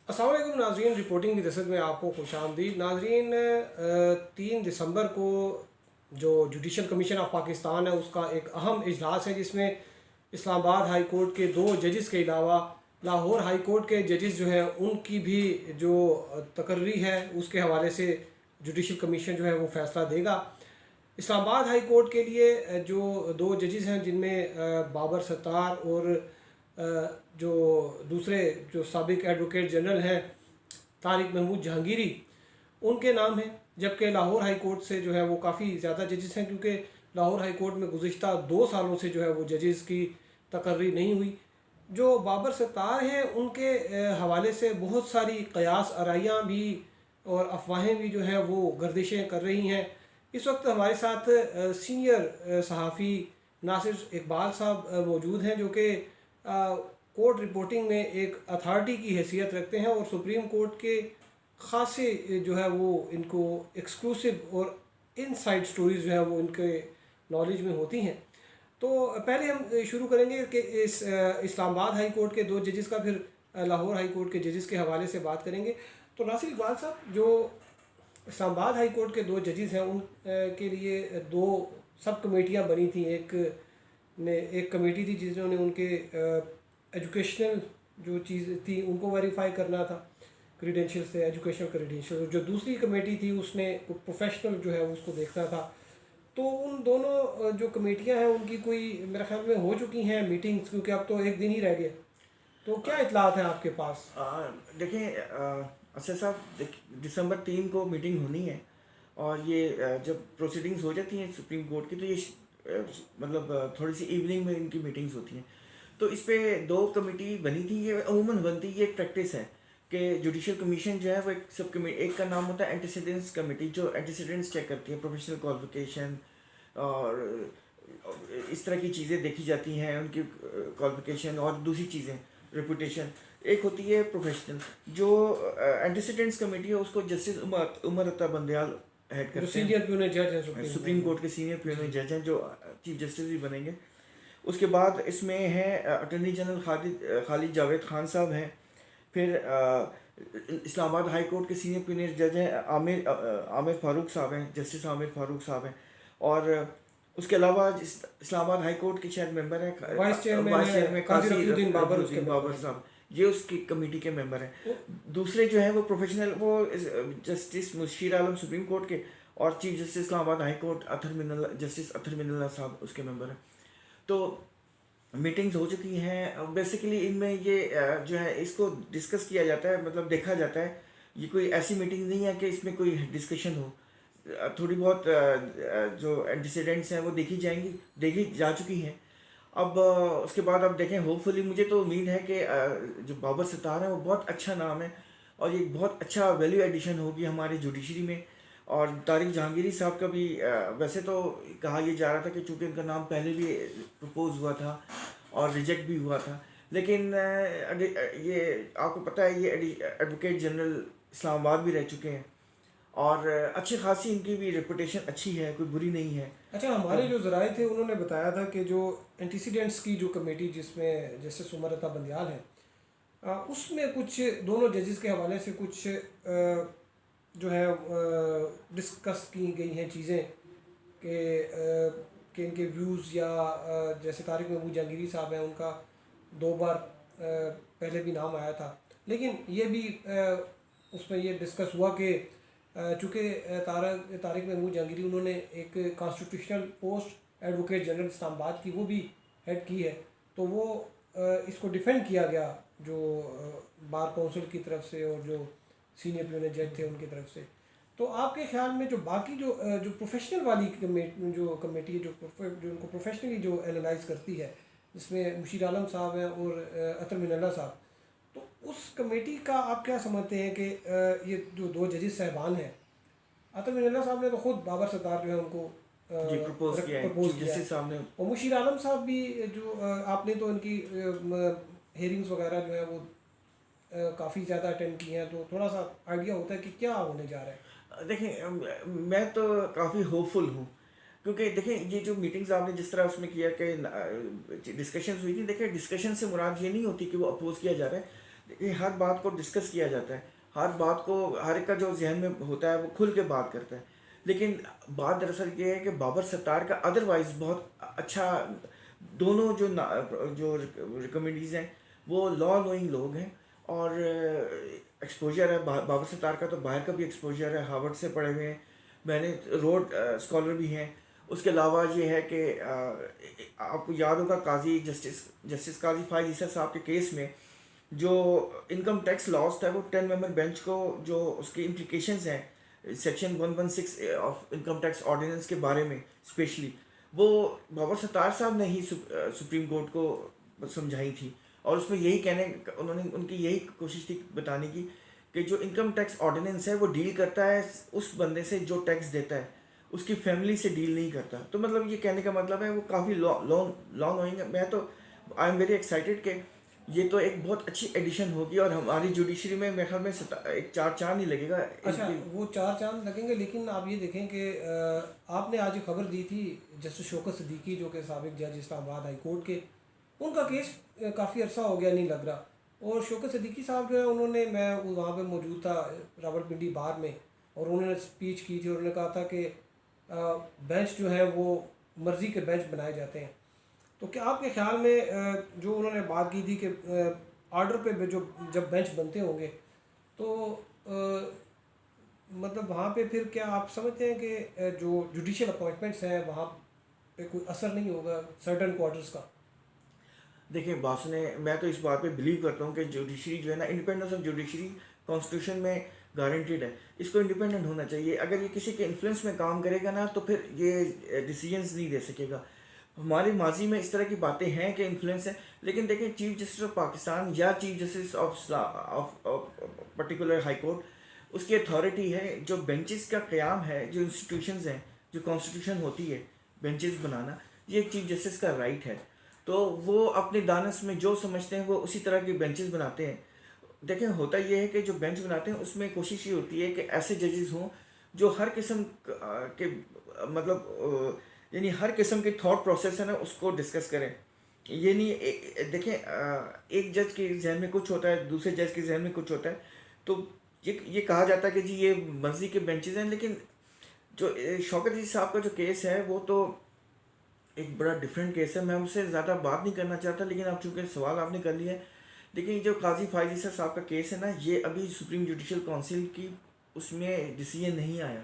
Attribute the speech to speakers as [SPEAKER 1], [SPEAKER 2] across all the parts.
[SPEAKER 1] अस्सलाम वालेकुम नाज़रीन, रिपोर्टिंग की दस्तक में आपको खुशामदीद। नाज़रीन, 3 दिसंबर को जो जुडिशल कमीशन ऑफ पाकिस्तान है उसका एक अहम इजलास है, जिसमें इस्लामाबाद हाई कोर्ट के 2 जजेस के अलावा लाहौर हाई कोर्ट के जजेस जो हैं उनकी भी जो तकर्री है उसके हवाले से जुडिशल कमीशन जो है वो फ़ैसला देगा। इस्लामाबाद हाई कोर्ट के लिए जो 2 जजेस हैं, जिनमें बाबर सत्तार और जो दूसरे जो साबिक एडवोकेट जनरल हैं तारिक महमूद जहांगीरी, उनके नाम हैं। जबकि लाहौर हाई कोर्ट से जो है वो काफ़ी ज़्यादा जजेस हैं, क्योंकि लाहौर हाई कोर्ट में गुज़िश्ता 2 सालों से जो है वो जजेस की तकर्री नहीं हुई। जो बाबर सत्तार हैं उनके हवाले से बहुत सारी क़यास आराइयाँ भी और अफवाहें भी जो है वो गर्दिशें कर रही हैं। इस वक्त हमारे साथ सीनियर सहाफ़ी नासिर इकबाल साहब मौजूद हैं, जो कि कोर्ट रिपोर्टिंग में एक अथॉरिटी की हैसियत रखते हैं और सुप्रीम कोर्ट के ख़ासे जो है वो इनको एक्सक्लूसिव और इनसाइड स्टोरीज जो है वो इनके नॉलेज में होती हैं। तो पहले हम शुरू करेंगे कि इस इस्लामाबाद हाई कोर्ट के 2 जजेस का, फिर लाहौर हाई कोर्ट के जजेस के हवाले से बात करेंगे। तो नासिर इकबाल साहब, जो इस्लामाबाद हाई कोर्ट के 2 जजेस हैं उन के लिए 2 सब कमेटियाँ बनी थी। एक कमेटी थी जिन्होंने उनके एजुकेशनल जो चीज़ थी उनको वेरीफाई करना था, क्रीडेंशियल से एजुकेशनल क्रीडेंशियल। जो दूसरी कमेटी थी उसने प्रोफेशनल जो है उसको देखना था। तो उन दोनों जो कमेटियां हैं उनकी कोई मेरे ख्याल में हो चुकी हैं मीटिंग्स, क्योंकि अब तो एक दिन ही रह गए। तो क्या इतलात हैं आपके पास?
[SPEAKER 2] देखिए असद साहब, दिसंबर 3 को मीटिंग होनी है। और ये जब प्रोसीडिंग्स हो जाती हैं सुप्रीम कोर्ट की, तो ये मतलब थोड़ी सी इवनिंग में इनकी मीटिंग्स होती हैं। तो इस पे 2 कमेटी बनी थी। ये अमूमन बनती है, ये एक प्रैक्टिस है कि जुडिशल कमीशन जो है वो एक सब कमेटी, एक का नाम होता है एंटीसीडेंट्स कमेटी, जो एंटीसीडेंट्स चेक करती है, प्रोफेशनल क्वालिफिकेशन और इस तरह की चीज़ें देखी जाती हैं, उनकी क्वालिफिकेशन और दूसरी चीज़ें, रेपुटेशन। एक होती है प्रोफेशनल। जो एंटीसीडेंट्स कमेटी है उसको जस्टिस उमर अता बंदयाल हेड
[SPEAKER 1] जो
[SPEAKER 2] करते हैं।
[SPEAKER 1] सीनियर प्यूनर जज हैं सुप्रीम
[SPEAKER 2] सुप्रीम
[SPEAKER 1] कोर्ट में।
[SPEAKER 2] कोर्ट के सीनियर प्यूनर
[SPEAKER 1] जी।
[SPEAKER 2] जज हैं, जो चीफ जस्टिस भी बनेंगे। उसके बाद इसमें है अटॉर्नी जनरल खालिद जावेद खान साहब हैं। फिर इस्लामाबाद हाई कोर्ट के सीनियर प्यूनर जज हैं आमिर फारूक साहब हैं, जस्टिस आमिर फारूक साहब हैं। और उसके अलावा इस्लामाबाद हाई कोर्ट के शायद मेंबर हैं
[SPEAKER 1] वाइस चेयरमैन
[SPEAKER 2] वाइस
[SPEAKER 1] है
[SPEAKER 2] चेयरमैन
[SPEAKER 1] काजी
[SPEAKER 2] काजी
[SPEAKER 1] रफीउद्दीन बाबर, उसके
[SPEAKER 2] रफीउद्दीन बाबर
[SPEAKER 1] मेंबर हैं।
[SPEAKER 2] साहब, ये उसकी कमेटी के मेंबर हैं।
[SPEAKER 1] तो
[SPEAKER 2] दूसरे जो हैं वो प्रोफेशनल, वो justice Musheer Alam supreme court के, और chief justice Islamabad high court justice Athar Minallah साहब उसके मेंबर हैं। तो मीटिंग्स हो चुकी हैं। बेसिकली इनमें ये जो है इसको डिस्कस किया जाता है, मतलब देखा जाता है। ये कोई ऐसी मीटिंग नहीं है कि इसमें कोई डिस्कशन हो। थोड़ी बहुत जो एंटीसीडेंट्स हैं वो देखी जाएंगी, देखी जा चुकी हैं। अब उसके बाद अब देखें, होपफुली मुझे तो उम्मीद है कि जो बाबर सत्तार है वो बहुत अच्छा नाम है, और ये बहुत अच्छा वैल्यू एडिशन होगी हमारी जुडिशरी में। और तारिक जहांगीरी साहब का भी वैसे तो कहा यह जा रहा था कि चूँकि उनका नाम पहले भी प्रपोज हुआ था और रिजेक्ट भी हुआ था, लेकिन ये आपको पता है, ये एडवोकेट जनरल इस्लामाबाद भी रह चुके हैं, और अच्छी खासी इनकी भी रेपुटेशन अच्छी है, कोई बुरी नहीं है।
[SPEAKER 1] अच्छा, हमारे जो ज़राए थे उन्होंने बताया था कि जो एंटीसीडेंट्स की जो कमेटी जिसमें जस्टिस उमर अता बंदयाल है, उसमें कुछ दोनों जजेस के हवाले से कुछ जो है डिस्कस की गई हैं चीज़ें कि इनके व्यूज़ या जैसे तारिक महमूद जहांगीरी साहब हैं, उनका 2 बार पहले भी नाम आया था। लेकिन ये भी उसमें ये डिस्कस हुआ कि चूँकि तारिक महमूद जहांगीरी उन्होंने एक constitutional post advocate general Islamabad की वो भी हेड की है, तो वो इसको डिफेंड किया गया जो बार काउंसिल की तरफ से और जो सीनियर प्यूनर जज थे उनकी तरफ से। तो आपके ख्याल में जो बाकी जो प्रोफेशनल वाली जो कमेटी है, जो उनको प्रोफेशनली जो एनालाइज करती है, जिसमें मुशीर आलम साहब हैं और अतर मिनल्ला साहब, तो उस कमेटी का आप क्या समझते हैं कि ये जो 2 जजेस साहबान हैं, अतर मिनल्ला साहब ने तो खुद बाबर सत्तार जो है उनको
[SPEAKER 2] जी प्रपोज किया है
[SPEAKER 1] प्रपोज
[SPEAKER 2] चीफ
[SPEAKER 1] किया है,
[SPEAKER 2] जस्टिस साहब ने।
[SPEAKER 1] और मुशीर आलम साहब भी जो आपने तो इनकी हेयरिंग्स वगैरह जो है वो काफ़ी ज़्यादा अटेंड किए हैं, तो थोड़ा सा आइडिया होता है कि क्या होने जा रहा है।
[SPEAKER 2] देखें, मैं तो काफ़ी होपफुल हूँ, क्योंकि देखें ये जो मीटिंग्स आपने जिस तरह उसमें किया कि डिस्कशंस हुई थी, देखें डिस्कशन से मुराद ये नहीं होती कि वो अपोज किया जा रहा है। देखिए हर बात को डिस्कस किया जाता है, हर बात को हर एक का जो जहन में होता है वो खुल के बात करता है। लेकिन बात दरअसल ये है कि बाबर सत्तार का अदरवाइज़ बहुत अच्छा, दोनों जो रिकमेंडीज़ हैं वो लॉ नोइंग लोग हैं, और एक्सपोजर है बाबर सत्तार का, तो बाहर का भी एक्सपोजर है, हार्वर्ड से पढ़े हुए हैं, मैंने रोड स्कॉलर भी हैं। उसके अलावा ये है कि आपको याद होगा काजी जस्टिस काजी फायज ईसा साहब के केस में जो इनकम टैक्स लॉस था, वो 10 मेंबर बेंच को जो उसकी इम्प्लिकेशंस हैं section 116 of income tax ordinance के बारे में स्पेशली, वो बाबर सत्तार साहब ने ही सुप्रीम कोर्ट को समझाई थी। और उसमें यही उन्होंने उनकी यही कोशिश थी बताने की कि जो इनकम टैक्स ऑर्डिनेंस है वो डील करता है उस बंदे से जो टैक्स देता है, उसकी फैमिली से डील नहीं करता। तो मतलब ये कहने का मतलब है वो काफ़ी लॉ नोइंग है। मैं तो आई एम वेरी एक्साइटेड कि ये तो एक बहुत अच्छी एडिशन होगी, और हमारी जुडिशरी में मेरे ख्याल में एक चार चांद नहीं लगेगा।
[SPEAKER 1] अच्छा, वो 4 चांद लगेंगे, लेकिन आप ये देखें कि आपने आज एक खबर दी थी जस्टिस शौकत सिद्दीकी जो कि साबिक जज इस्लामाबाद हाई कोर्ट के, उनका केस काफ़ी अर्सा हो गया नहीं लग रहा। और शौकत सिद्दीकी साहब जो है उन्होंने, मैं वहाँ पे मौजूद था रावलपिंडी बार में, और उन्होंने स्पीच की थी और उन्होंने कहा था कि बेंच जो है वो मर्ज़ी के बेंच बनाए जाते हैं। तो क्या आपके ख्याल में जो उन्होंने बात की थी कि ऑर्डर पे जो जब बेंच बनते होंगे तो मतलब वहाँ पे फिर क्या आप समझते हैं कि जो जुडिशियल अपॉइंटमेंट्स हैं वहाँ पे कोई असर नहीं होगा सर्टन क्वार्टर्स का?
[SPEAKER 2] देखिए बास ने, मैं तो इस बात पे बिलीव करता हूँ कि जुडिशरी जो है ना, इंडिपेंडेंस ऑफ जुडिशरी कॉन्स्टिट्यूशन में गारंटीड है, इसको इंडिपेंडेंट होना चाहिए। अगर ये किसी के इन्फ्लुएंस में काम करेगा ना तो फिर ये डिसीजंस नहीं दे सकेगा। हमारे माजी में इस तरह की बातें हैं कि इन्फ्लुएंस है, लेकिन देखें चीफ जस्टिस ऑफ पाकिस्तान या chief justice of particular high court, उसकी अथॉरिटी है जो बेंचेस का क़याम है, जो इंस्टीट्यूशंस हैं, जो कॉन्स्टिट्यूशन होती है बेंचेस बनाना, ये एक चीफ जस्टिस का राइट है। तो वो अपने दानस में जो समझते हैं वो उसी तरह के बेंचेस बनाते हैं। देखें होता ये है कि जो बेंच बनाते हैं उसमें कोशिश ये होती है कि ऐसे जजेस हों जो हर किस्म के मतलब यानी हर किस्म के थॉट प्रोसेस है ना उसको डिस्कस करें। ये नहीं देखें एक जज के जहन में कुछ होता है, दूसरे जज के जहन में कुछ होता है, तो ये कहा जाता है कि जी ये मर्जी के बेंचेस हैं। लेकिन जो शौकत जी साहब का जो केस है वो तो एक बड़ा डिफरेंट केस है, मैं उससे ज़्यादा बात नहीं करना चाहता, लेकिन अब चूँकि सवाल आपने कर लिया है। लेकिन जो काजी फायज ईसा साहब का केस है ना, ये अभी सुप्रीम जुडिशल काउंसिल की उसमें डिसीजन नहीं आया।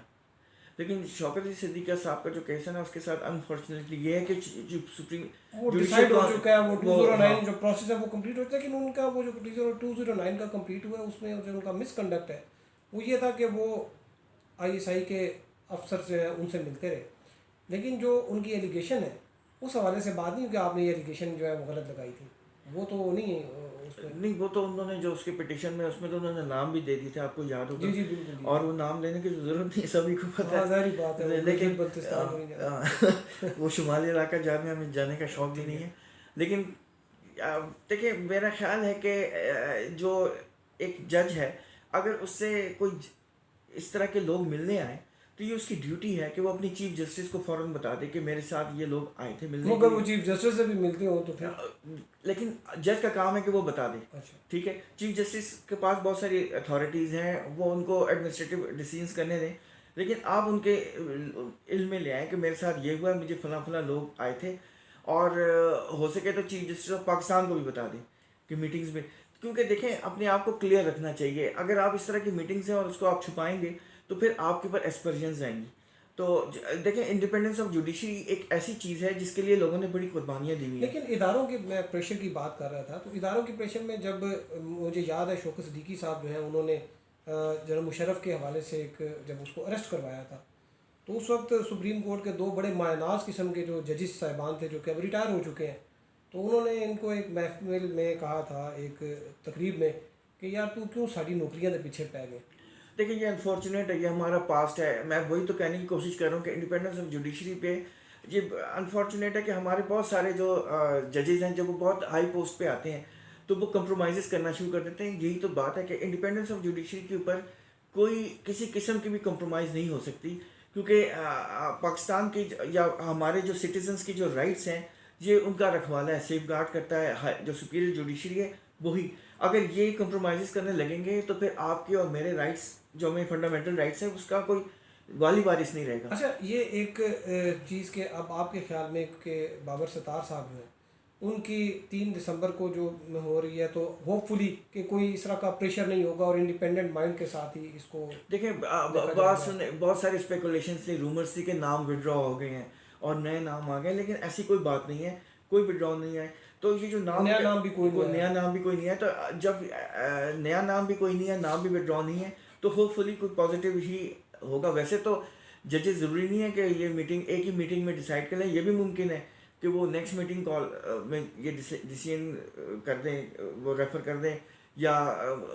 [SPEAKER 2] लेकिन शौकत सिद्दीकी साहब का जो केस है ना, उसके साथ अनफॉर्चुनेटली ये है कि जो सुप्रीम
[SPEAKER 1] वो डिसाइड हो चुका है, वो 209 जो प्रोसेस है वो कंप्लीट हो चुका है। लेकिन उनका वो जो 209 का कंप्लीट हुआ है उसमें जो उनका मिसकंडक्ट है वो ये था कि वो ISI के अफसर से उनसे मिलते रहे, लेकिन जो उनकी एलिगेशन है उस हवाले से बात नहीं कि आपने ये एलिगेशन जो है वो गलत लगाई थी, वो तो नहीं है उसमें।
[SPEAKER 2] नहीं, वो तो उन्होंने जो उसके पिटिशन में उसमें तो उन्होंने नाम भी दे दिए थे, आपको याद होगा।
[SPEAKER 1] जी जी बिल्कुल जी।
[SPEAKER 2] और वो नाम लेने की ज़रूरत नहीं, सभी को पता है।
[SPEAKER 1] ज़ाहिर बात है,
[SPEAKER 2] लेकिन
[SPEAKER 1] बल्तिस्तान
[SPEAKER 2] वो शुमाली इलाका जाने हमें जाने का शौक भी नहीं है। लेकिन देखिए मेरा ख्याल है कि जो एक जज है, अगर उससे कोई इस तरह के लोग मिलने आए तो ये उसकी ड्यूटी है कि वो अपनी चीफ जस्टिस को फ़ौरन बता दे कि मेरे साथ ये लोग आए थे मिलने।
[SPEAKER 1] अगर वो चीफ जस्टिस से भी मिलते हो तो फिर
[SPEAKER 2] लेकिन जज का काम है कि वो बता दे।
[SPEAKER 1] अच्छा
[SPEAKER 2] ठीक है, चीफ जस्टिस के पास बहुत सारी अथॉरिटीज़ हैं, वो उनको एडमिनिस्ट्रेटिव डिसीजंस करने दें, लेकिन आप उनके इल्म में ले आए कि मेरे साथ ये हुआ, मुझे फला फला लोग आए थे, और हो सके तो चीफ जस्टिस ऑफ पाकिस्तान को भी बता दें कि मीटिंग्स में। क्योंकि देखें अपने आप को क्लियर रखना चाहिए। अगर आप इस तरह की मीटिंग्स हैं और उसको आप छुपाएंगे तो फिर आपके ऊपर एस्पर्जन्स आएंगी। तो देखें इंडिपेंडेंस ऑफ जुडिशरी एक ऐसी चीज़ है जिसके लिए लोगों ने बड़ी कुर्बानियाँ दी हुई हैं।
[SPEAKER 1] लेकिन इदारों के, मैं प्रेशर की बात कर रहा था, तो इदारों के प्रेशर में जब मुझे याद है शौकत सिद्दीकी साहब जो है उन्होंने जनरल मुशर्रफ के हवाले से जब उसको अरेस्ट करवाया था, तो उस वक्त सुप्रीम कोर्ट के 2 बड़े मायनाज किस्म के जो जजिस साहिबान थे जो कि अब रिटायर हो चुके हैं, तो उन्होंने इनको एक महफिल में कहा था, एक तकरीब में, कि यार तू क्यों साड़ी नौकरियां के पीछे पै गए।
[SPEAKER 2] देखिए ये अनफॉर्चुनेट है, ये हमारा पास्ट है। मैं वही तो कहने की कोशिश कर रहा हूँ कि इंडिपेंडेंस ऑफ जुडिशरी पे ये अनफॉर्चुनेट है कि हमारे बहुत सारे जो जजेस हैं जब वो बहुत हाई पोस्ट पे आते हैं तो वो कंप्रोमाइज़ करना शुरू कर देते हैं। यही तो बात है कि इंडिपेंडेंस ऑफ जुडिशरी के ऊपर कोई किसी किस्म की भी कंप्रोमाइज़ नहीं हो सकती, क्योंकि पाकिस्तान की या हमारे जो सिटीजन्स की जो राइट्स हैं ये उनका रखवाला है, सेफ गार्ड करता है जो सुपीरियर जुडिशरी है वही। अगर ये कंप्रोमाइज़ करने लगेंगे तो फिर आपके और मेरे राइट्स जो हमें फंडामेंटल राइट्स हैं उसका कोई वाली वारिस नहीं रहेगा।
[SPEAKER 1] अच्छा, ये एक चीज़ के अब आपके ख्याल में कि बाबर सत्तार साहब हैं, उनकी 3 दिसंबर को जो हो रही है, तो होपफुली कि कोई इस तरह का प्रेशर नहीं होगा और इंडिपेंडेंट माइंड के साथ ही इसको
[SPEAKER 2] देखिए
[SPEAKER 1] देखा
[SPEAKER 2] बात
[SPEAKER 1] जाएगा।
[SPEAKER 2] सुने, बहुत सारे स्पेकुलेशंस थे, रूमर्स थी कि नाम विड्रॉ हो गए हैं और नए नाम आ गए, लेकिन ऐसी कोई बात नहीं है, कोई विड्रॉ नहीं है। तो ये जो नाम
[SPEAKER 1] नया नाम भी कोई नहीं
[SPEAKER 2] नया
[SPEAKER 1] है।
[SPEAKER 2] नाम भी कोई नहीं है, तो जब नया नाम भी कोई नहीं है, नाम भी विड्रॉ नहीं है, तो होपफुली कोई पॉजिटिव ही होगा। वैसे तो जजेस ज़रूरी नहीं है कि ये मीटिंग एक ही मीटिंग में डिसाइड कर लें, ये भी मुमकिन है कि वो नेक्स्ट मीटिंग कॉल में ये डिसीजन कर दें, वो रेफ़र कर दें, या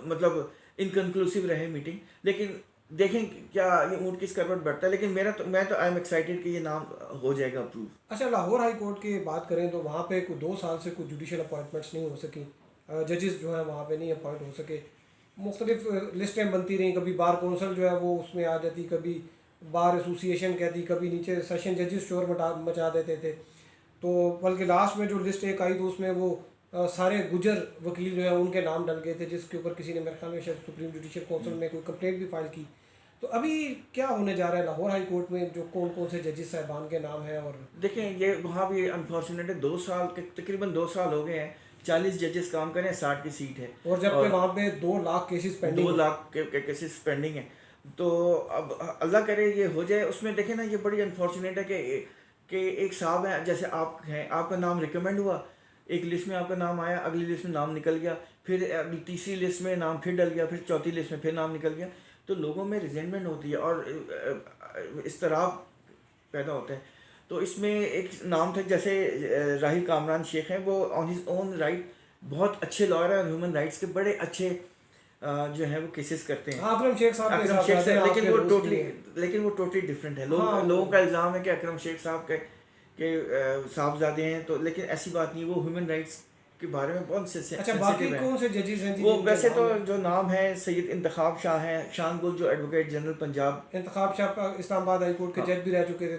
[SPEAKER 2] मतलब इनकन्क्लूसिव रहे मीटिंग। लेकिन देखें क्या ये ऊँट किस करवट बैठता है, लेकिन मैं तो आई एम एक्साइटेड कि ये नाम हो जाएगा अप्रूव।
[SPEAKER 1] अच्छा, लाहौर हाई कोर्ट की बात करें तो वहाँ पे कोई 2 साल से कोई जुडिशल अपॉइंटमेंट्स नहीं हो सकी, जजेस जो है वहाँ पे नहीं अपॉइंट हो सके। मुख्तलिफ लिस्टें बनती रहीं, कभी बार कौंसल जो है वो उसमें आ जाती, कभी बार एसोसिएशन कहती, कभी नीचे सेशन जजेस शोर मचा देते थे। तो बल्कि लास्ट में जो लिस्ट एक आई तो उसमें वो सारे गुजर वकील जो है उनके नाम डल गए थे, जिसके ऊपर किसी ने मेरे ख्याल में शायद सुप्रीम जुडिशल काउंसिल में कोई कंप्लेंट भी फाइल की। तो अभी क्या होने जा रहा है लाहौर हाई कोर्ट में, जो कौन कौन से जजेस साहबान के नाम हैं? और
[SPEAKER 2] देखें ये वहाँ भी अनफॉर्चुनेट है, 2 साल के तकरीबन 2 साल हो गए हैं, 40 जजेस काम करें, 60 की सीट है
[SPEAKER 1] और जबकि वहाँ पे 2 लाख केसेस पेंडिंग
[SPEAKER 2] 2 लाख के केसेस पेंडिंग हैं। तो अब अल्लाह करे ये हो जाए। उसमें देखें ना, ये बड़ी अनफॉर्चुनेट है कि एक साहब हैं, जैसे आप हैं, आपका नाम रिकमेंड हुआ, एक लिस्ट में आपका नाम आया, अगली लिस्ट में नाम निकल गया, फिर अगली तीसरी लिस्ट में नाम फिर डल गया, फिर चौथी लिस्ट में फिर नाम निकल गया। तो लोगों में रिजेंटमेंट होती है और इस्तराब पैदा होता है। तो इसमें एक नाम था, जैसे राहिल कामरान शेख हैं, वो ऑन हिज ओन राइट बहुत अच्छे लॉयर हैं और ह्यूमन राइट्स के बड़े अच्छे जो है वो केसेस करते हैं।
[SPEAKER 1] अकरम शेख साहब के
[SPEAKER 2] अकरम
[SPEAKER 1] साथ
[SPEAKER 2] शेख
[SPEAKER 1] साथ हैं
[SPEAKER 2] साहब,
[SPEAKER 1] आपके दोस्त भी हैं।
[SPEAKER 2] लेकिन वो टोटली डिफरेंट है।
[SPEAKER 1] हाँ,
[SPEAKER 2] लोगों का इल्ज़ाम है कि अकरम शेख साहब के साहबजादे हैं, तो लेकिन ऐसी बात नहीं, वो ह्यूमन राइट्स के बारे में बहुत
[SPEAKER 1] अच्छा, बाकी
[SPEAKER 2] सेंसिटिव है।
[SPEAKER 1] कौन से जजेस हैं जी
[SPEAKER 2] वो
[SPEAKER 1] जिनके
[SPEAKER 2] वैसे
[SPEAKER 1] नाम
[SPEAKER 2] तो
[SPEAKER 1] हैं?
[SPEAKER 2] जो नाम है, सैयद इंतखाब शाह हैं, शान गुल जो advocate general Punjab,
[SPEAKER 1] Intikhab Shah Islamabad high court के
[SPEAKER 2] हाँ,
[SPEAKER 1] जज भी रह चुके थे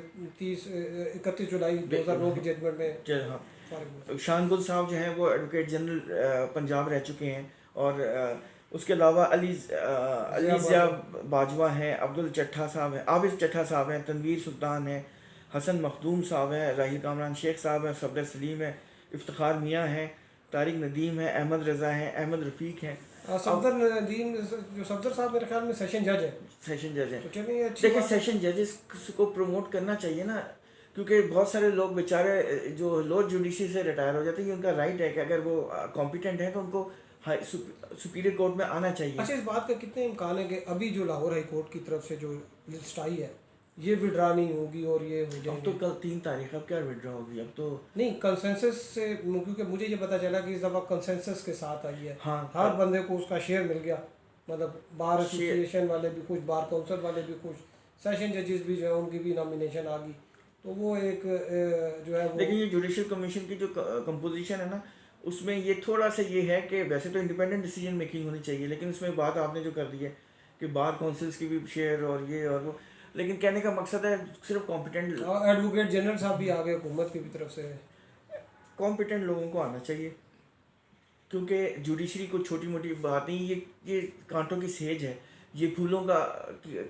[SPEAKER 1] 31 जुलाई 2009 की जजमेंट में।
[SPEAKER 2] हाँ,
[SPEAKER 1] फारिग
[SPEAKER 2] शान गुल साहब जो हैं वो एडवोकेट जनरल पंजाब रह चुके हैं। और उसके अलावा अली ज़िया बाजवा हैं, अब्दुल चट्ठा साहब हैं, आबिद चट्ठा साहब हैं, तनवीर सुल्तान हैं, हसन मखदूम साहब हैं, राहिल कामरान शेख साहब हैं, सफदर सलीम है, इफ्तिखार मियाँ हैं, तारिक नदीम है, अहमद रज़ा हैं, अहमद रफ़ीक हैं।
[SPEAKER 1] सफदर नदीम, जो सफदर साहब मेरे ख्याल में सेशन जज है।
[SPEAKER 2] सेशन जज हैं।
[SPEAKER 1] तो चलिए अच्छी
[SPEAKER 2] देखिए
[SPEAKER 1] बात।
[SPEAKER 2] सेशन जजेस को प्रमोट करना चाहिए ना, क्योंकि बहुत सारे लोग बेचारे जो लोअर जुडिशरी से रिटायर हो जाते हैं, उनका राइट है कि अगर वो कॉम्पिटेंट है तो उनको हाई सुपीरियर कोर्ट में आना चाहिए।
[SPEAKER 1] अच्छा, इस बात का कितने इम्कान है कि अभी जो लाहौर हाई कोर्ट की तरफ से जो लिस्ट आई है ये विड्रा नहीं होगी और ये हो
[SPEAKER 2] अब
[SPEAKER 1] जाएगी?
[SPEAKER 2] तो कल 3 तारीख, अब क्या विड्रॉ होगी? अब तो
[SPEAKER 1] नहीं, कंसेंसस से, क्योंकि मुझे ये पता चला कि इस दफ़ा कंसेंसस के साथ आई है।
[SPEAKER 2] हाँ,
[SPEAKER 1] हर बंदे को उसका शेयर मिल गया, मतलब बार
[SPEAKER 2] शेयर
[SPEAKER 1] एसोसिएशन वाले भी कुछ, बार काउंसिल वाले भी कुछ, सेशन जजेस भी जो है उनकी भी नॉमिनेशन आ गई। तो वो एक जो है वो,
[SPEAKER 2] लेकिन ये जुडिशल कमीशन की जो कंपोजिशन है ना, उसमें ये थोड़ा सा ये है कि वैसे तो इंडिपेंडेंट डिसीजन मेकिंग होनी चाहिए, लेकिन उसमें बात आपने जो कर दी है कि बार काउंसिल्स की भी शेयर और ये और वो, लेकिन कहने का मकसद है सिर्फ कॉम्पिटेंट
[SPEAKER 1] एडवोकेट जनरल साहब भी आ गए हुकूमत की भी तरफ से।
[SPEAKER 2] कॉम्पिटेंट लोगों को आना चाहिए, क्योंकि जुडिशरी को छोटी मोटी बात नहीं, ये कांटों की सेज है, ये फूलों का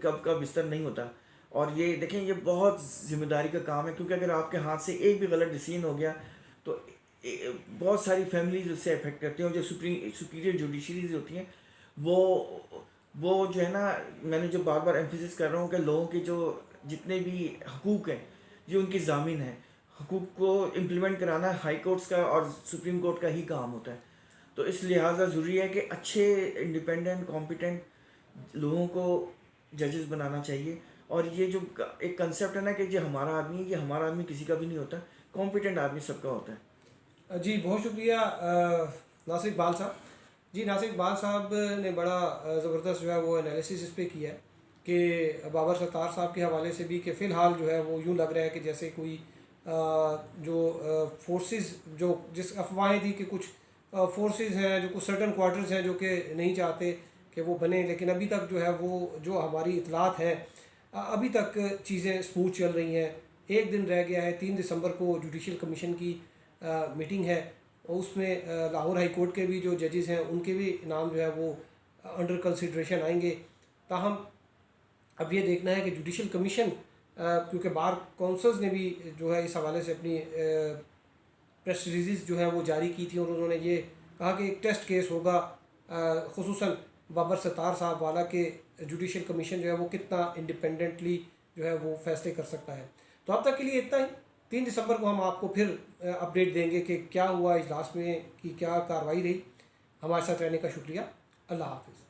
[SPEAKER 2] कब का बिस्तर नहीं होता। और ये देखें, ये बहुत जिम्मेदारी का काम है, क्योंकि अगर आपके हाथ से एक भी गलत डिसीजन हो गया तो बहुत सारी फैमिलीज उससे अफेक्ट करती हैं। और जो सुपीरियर जुडिशरीज होती हैं वो जो है ना, मैंने जो बार बार एम्फेसिस कर रहा हूँ कि लोगों के जो जितने भी हकूक़ हैं ये उनकी ज़ामीन है, हकूक़ को इम्प्लीमेंट कराना हाई कोर्ट्स का और सुप्रीम कोर्ट का ही काम होता है। तो इस लिहाजा ज़रूरी है कि अच्छे इंडिपेंडेंट कॉम्पिटेंट लोगों को जजेस बनाना चाहिए। और ये जो एक कंसेप्ट है ना कि ये हमारा आदमी है, ये हमारा आदमी किसी का भी नहीं होता, कॉम्पिटेंट आदमी सबका होता है।
[SPEAKER 1] जी बहुत शुक्रिया नासिर इकबाल साहब। जी नासिर इकबाल साहब ने बड़ा ज़बरदस्त जो है वो एनालिसिस इस पर किया है कि बाबर सत्तार साहब के हवाले से भी, कि फ़िलहाल जो है वो यूँ लग रहा है कि जैसे कोई जो फोर्सेस, जो जिस अफवाहें थी कि कुछ फोर्सेस हैं, जो कुछ सर्टन क्वार्टर्स हैं जो कि नहीं चाहते कि वो बने, लेकिन अभी तक जो है वो जो हमारी इतलात हैं अभी तक चीज़ें स्मूथ चल रही हैं। एक दिन रह गया है, 3 दिसंबर को जुडिशल कमीशन की मीटिंग है और उसमें लाहौर हाई कोर्ट के भी जो जजेस हैं उनके भी नाम जो है वो अंडर कंसिड्रेशन आएंगे। ताहम अब ये देखना है कि जुडिशल कमीशन, क्योंकि बार काउंसिल्स ने भी जो है इस हवाले से अपनी प्रेस रिलीज जो है वो जारी की थी और उन्होंने ये कहा कि एक टेस्ट केस होगा खुसूसन बाबर सत्तार साहब वाला के जुडिशल कमीशन जो है वो कितना इंडिपेंडेंटली जो है वो फैसले कर सकता है। तो अब तक के लिए इतना ही। 3 दिसंबर को हम आपको फिर अपडेट देंगे कि क्या हुआ इजलास में, कि क्या कार्रवाई रही। हमारे साथ रहने का शुक्रिया। अल्लाह हाफिज़।